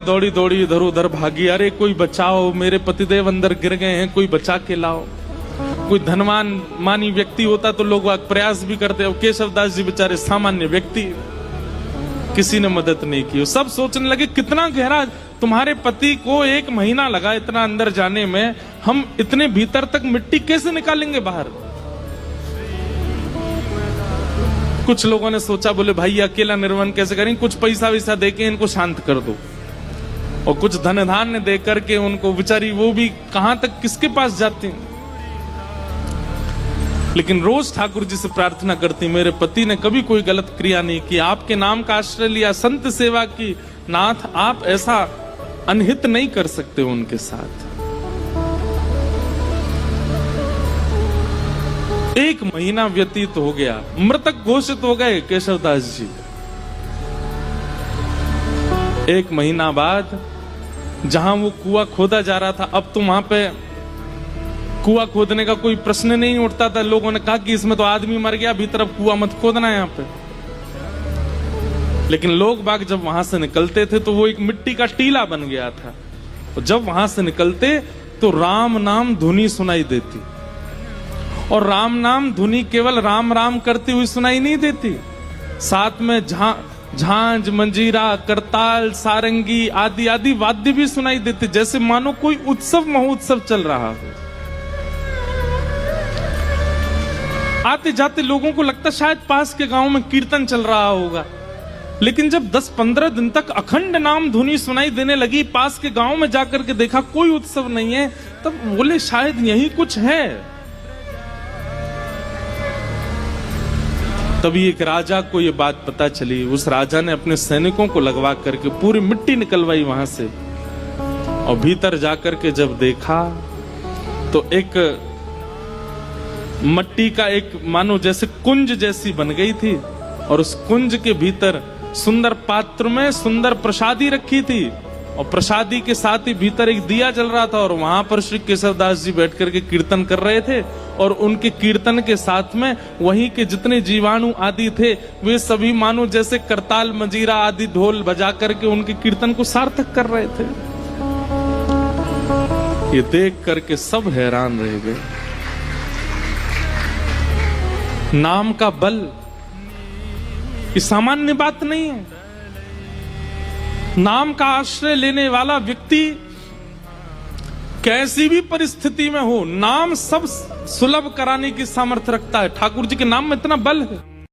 दौड़ी दौड़ी इधर उधर भागी, अरे कोई बचाओ, मेरे पतिदेव अंदर गिर गए हैं, कोई बचा के लाओ। कोई धनवान मानी व्यक्ति होता तो लोग प्रयास भी करते। अब केशवदास जी बेचारे सामान्य व्यक्ति, किसी ने मदद नहीं की। सब सोचने लगे कितना गहरा, तुम्हारे पति को 1 महीना लगा इतना अंदर जाने में, हम इतने भीतर तक मिट्टी कैसे निकालेंगे बाहर। कुछ लोगों ने सोचा, बोले भाई अकेला निर्वन कैसे करेंगे, कुछ पैसा वैसा देके इनको शांत कर दो, और कुछ धन धान्य दे करके उनको, बेचारी वो भी कहां तक किसके पास जाती हैं। लेकिन रोज ठाकुर जी से प्रार्थना करती, मेरे पति ने कभी कोई गलत क्रिया नहीं की, आपके नाम का आश्रय लिया, संत सेवा की, नाथ आप ऐसा अनहित नहीं कर सकते उनके साथ। 1 महीना व्यतीत हो गया, मृतक घोषित हो गए केशवदास जी। 1 महीना बाद जहां वो कुआं खोदा जा रहा था, अब तो वहां पे कुआं खोदने का कोई प्रश्न नहीं उठता था। लोगों ने कहा कि इसमें तो आदमी मर गया, भीतर अब कुआं मत खोदना यहां पे। लेकिन लोग बाग जब वहां से निकलते थे तो वो एक मिट्टी का टीला बन गया था, और जब वहां से निकलते तो राम नाम धुनी सुनाई देती। और राम नाम धुनी केवल राम राम करती हुई सुनाई नहीं देती, साथ में झांझ, मंजीरा, करताल, सारंगी आदि आदि वाद्य भी सुनाई देते, जैसे मानो कोई उत्सव महोत्सव चल रहा हो। आते जाते लोगों को लगता शायद पास के गांव में कीर्तन चल रहा होगा। लेकिन जब 10-15 दिन तक अखंड नाम धुनी सुनाई देने लगी, पास के गांव में जाकर के देखा कोई उत्सव नहीं है, तब बोले शायद यही कुछ है। तभी एक राजा को ये बात पता चली। उस राजा ने अपने सैनिकों को लगवा करके पूरी मिट्टी निकलवाई वहां से, और भीतर जाकर के जब देखा तो एक मट्टी का एक मानो जैसे कुंज जैसी बन गई थी, और उस कुंज के भीतर सुंदर पात्र में सुंदर प्रसादी रखी थी, और प्रसादी के साथ ही भीतर एक दिया जल रहा था, और वहां पर श्री केशवदास जी बैठ करके कीर्तन कर रहे थे। और उनके कीर्तन के साथ में वहीं के जितने जीवाणु आदि थे वे सभी मानो जैसे करताल, मंजीरा आदि ढोल बजा करके उनके कीर्तन को सार्थक कर रहे थे। ये देख करके सब हैरान रह गए। नाम का बल ये सामान्य बात नहीं है। नाम का आश्रय लेने वाला व्यक्ति कैसी भी परिस्थिति में हो, नाम सब सुलभ कराने की सामर्थ्य रखता है। ठाकुर जी के नाम में इतना बल है।